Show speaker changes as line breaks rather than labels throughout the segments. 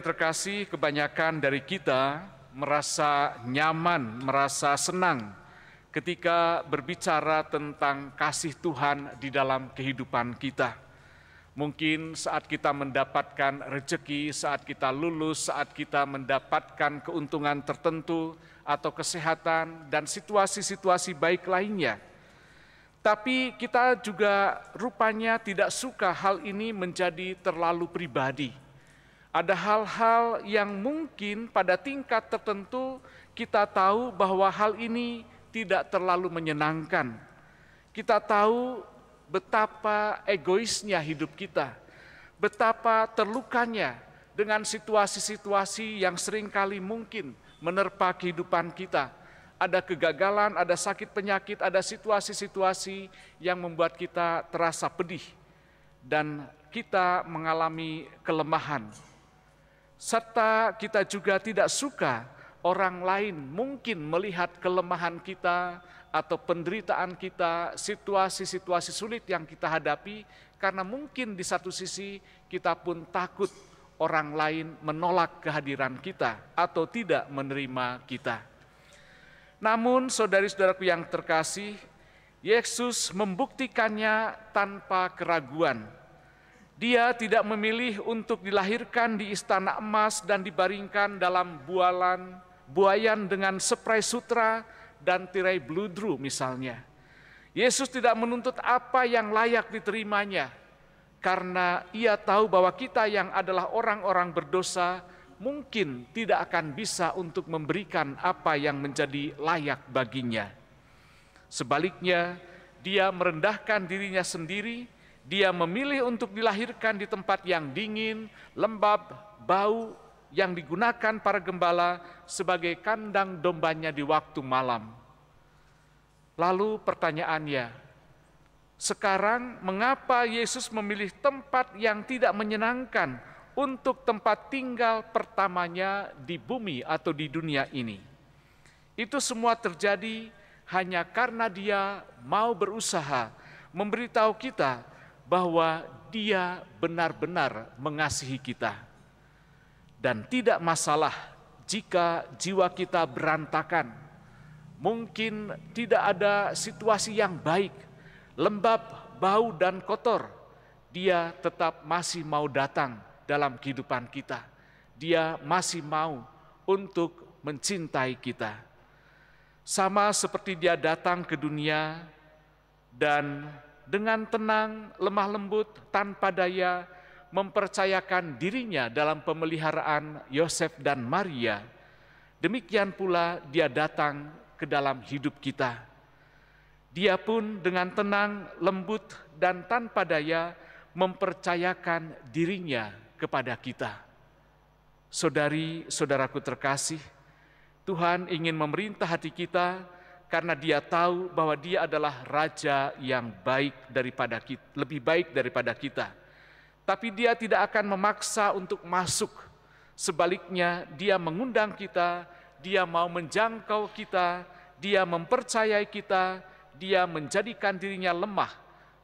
terkasih, kebanyakan dari kita merasa nyaman, merasa senang ketika berbicara tentang kasih Tuhan di dalam kehidupan kita. Mungkin saat kita mendapatkan rezeki, saat kita lulus, saat kita mendapatkan keuntungan tertentu atau kesehatan dan situasi-situasi baik lainnya. Tapi kita juga rupanya tidak suka hal ini menjadi terlalu pribadi. Ada hal-hal yang mungkin pada tingkat tertentu kita tahu bahwa hal ini tidak terlalu menyenangkan. Kita tahu betapa egoisnya hidup kita, betapa terlukanya dengan situasi-situasi yang seringkali mungkin menerpa kehidupan kita. Ada kegagalan, ada sakit penyakit, ada situasi-situasi yang membuat kita terasa pedih dan kita mengalami kelemahan. Serta kita juga tidak suka orang lain mungkin melihat kelemahan kita atau penderitaan kita, situasi-situasi sulit yang kita hadapi, karena mungkin di satu sisi kita pun takut orang lain menolak kehadiran kita atau tidak menerima kita. Namun saudari-saudaraku yang terkasih, Yesus membuktikannya tanpa keraguan. Dia tidak memilih untuk dilahirkan di istana emas dan dibaringkan dalam buayan dengan spray sutra dan tirai bludru misalnya. Yesus tidak menuntut apa yang layak diterimanya, karena ia tahu bahwa kita yang adalah orang-orang berdosa mungkin tidak akan bisa untuk memberikan apa yang menjadi layak baginya. Sebaliknya, dia merendahkan dirinya sendiri, dia memilih untuk dilahirkan di tempat yang dingin, lembab, bau, yang digunakan para gembala sebagai kandang dombanya di waktu malam. Lalu pertanyaannya, sekarang mengapa Yesus memilih tempat yang tidak menyenangkan untuk tempat tinggal pertamanya di bumi atau di dunia ini? Itu semua terjadi hanya karena dia mau berusaha memberitahu kita bahwa dia benar-benar mengasihi kita. Dan tidak masalah jika jiwa kita berantakan, mungkin tidak ada situasi yang baik, lembab, bau, dan kotor. Dia tetap masih mau datang dalam kehidupan kita. Dia masih mau untuk mencintai kita. Sama seperti dia datang ke dunia dan dengan tenang, lemah lembut, tanpa daya, mempercayakan dirinya dalam pemeliharaan Yosef dan Maria. Demikian pula dia datang ke dalam hidup kita. Dia pun dengan tenang, lembut, dan tanpa daya mempercayakan dirinya kepada kita. Saudari-saudaraku terkasih, Tuhan ingin memerintah hati kita karena dia tahu bahwa dia adalah Raja yang baik daripada kita, lebih baik daripada kita. Tapi dia tidak akan memaksa untuk masuk. Sebaliknya, dia mengundang kita, dia mau menjangkau kita, dia mempercayai kita, dia menjadikan dirinya lemah,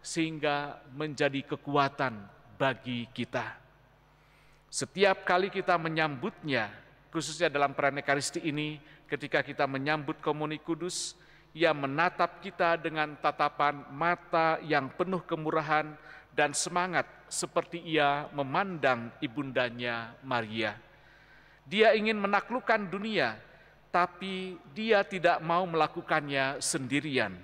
sehingga menjadi kekuatan bagi kita. Setiap kali kita menyambutnya, khususnya dalam perayaan Ekaristi ini, ketika kita menyambut Komuni Kudus, ia menatap kita dengan tatapan mata yang penuh kemurahan dan semangat seperti ia memandang ibundanya Maria. Dia ingin menaklukkan dunia, tapi dia tidak mau melakukannya sendirian.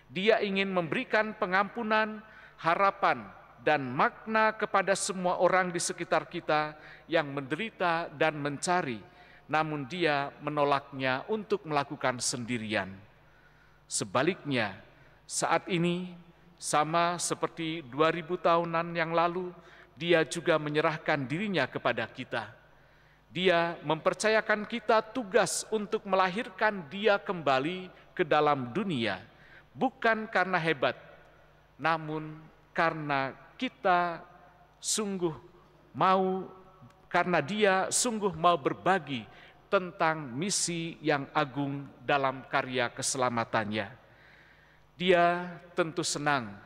Dia ingin memberikan pengampunan, harapan, dan makna kepada semua orang di sekitar kita yang menderita dan mencari, namun dia menolaknya untuk melakukan sendirian. Sebaliknya, saat ini sama seperti 2000 tahunan yang lalu, dia juga menyerahkan dirinya kepada kita. Dia mempercayakan kita tugas untuk melahirkan dia kembali ke dalam dunia, bukan karena hebat, namun karena kita sungguh mau, karena dia sungguh mau berbagi tentang misi yang agung dalam karya keselamatannya. Dia tentu senang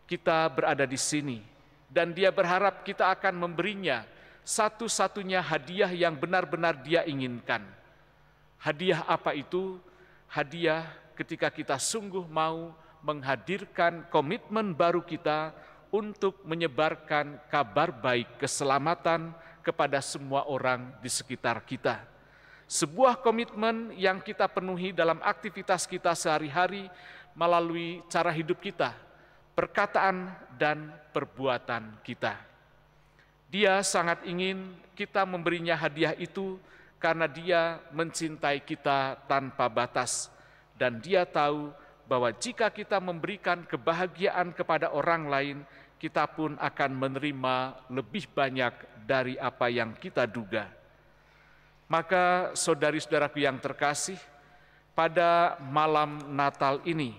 kita berada di sini, dan dia berharap kita akan memberinya satu-satunya hadiah yang benar-benar Dia inginkan. Hadiah apa itu? Hadiah ketika kita sungguh mau menghadirkan komitmen baru kita untuk menyebarkan kabar baik keselamatan kepada semua orang di sekitar kita. Sebuah komitmen yang kita penuhi dalam aktivitas kita sehari-hari melalui cara hidup kita, perkataan dan perbuatan kita. Dia sangat ingin kita memberinya hadiah itu karena Dia mencintai kita tanpa batas. Dan Dia tahu bahwa jika kita memberikan kebahagiaan kepada orang lain, kita pun akan menerima lebih banyak dari apa yang kita duga. Maka saudari-saudaraku yang terkasih, pada malam Natal ini,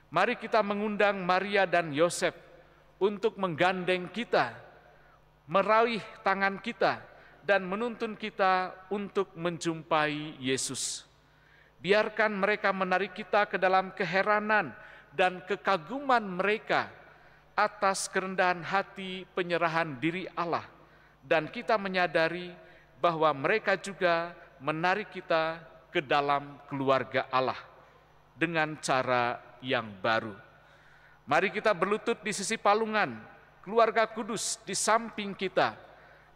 mari kita mengundang Maria dan Yosef untuk menggandeng kita, meraih tangan kita, dan menuntun kita untuk menjumpai Yesus. Biarkan mereka menarik kita ke dalam keheranan dan kekaguman mereka atas kerendahan hati penyerahan diri Allah. Dan kita menyadari bahwa mereka juga menarik kita ke dalam keluarga Allah dengan cara yang baru. Mari kita berlutut di sisi palungan, keluarga kudus di samping kita.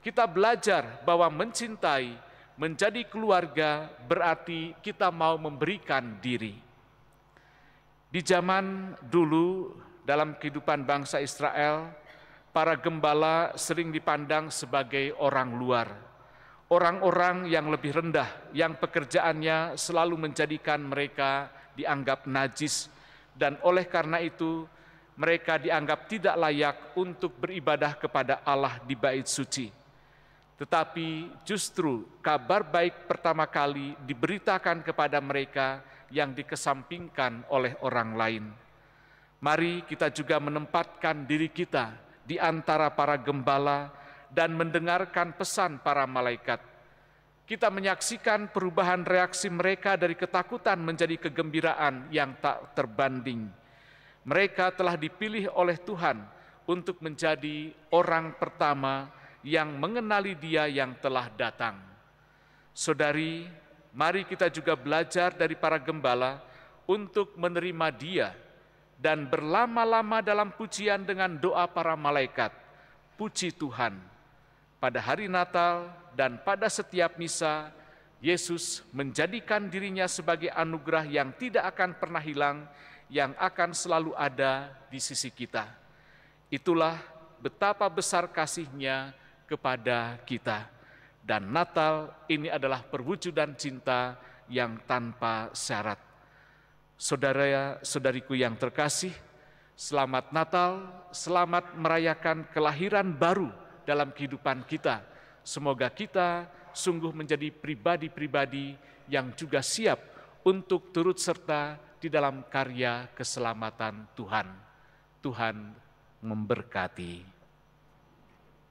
Kita belajar bahwa mencintai, menjadi keluarga berarti kita mau memberikan diri. Di zaman dulu dalam kehidupan bangsa Israel, para gembala sering dipandang sebagai orang luar. Orang-orang yang lebih rendah, yang pekerjaannya selalu menjadikan mereka dianggap najis, dan oleh karena itu mereka dianggap tidak layak untuk beribadah kepada Allah di bait suci. Tetapi justru kabar baik pertama kali diberitakan kepada mereka yang dikesampingkan oleh orang lain. Mari kita juga menempatkan diri kita di antara para gembala dan mendengarkan pesan para malaikat. Kita menyaksikan perubahan reaksi mereka dari ketakutan menjadi kegembiraan yang tak terbanding. Mereka telah dipilih oleh Tuhan untuk menjadi orang pertama yang mengenali Dia yang telah datang. Saudari, mari kita juga belajar dari para gembala untuk menerima Dia dan berlama-lama dalam pujian dengan doa para malaikat. Puji Tuhan. Pada hari Natal dan pada setiap misa, Yesus menjadikan dirinya sebagai anugerah yang tidak akan pernah hilang, yang akan selalu ada di sisi kita. Itulah betapa besar kasih-Nya kepada kita. Dan Natal ini adalah perwujudan cinta yang tanpa syarat. Saudara-saudariku yang terkasih, selamat Natal, selamat merayakan kelahiran baru dalam kehidupan kita. Semoga kita sungguh menjadi pribadi-pribadi yang juga siap untuk turut serta di dalam karya keselamatan Tuhan. Tuhan memberkati.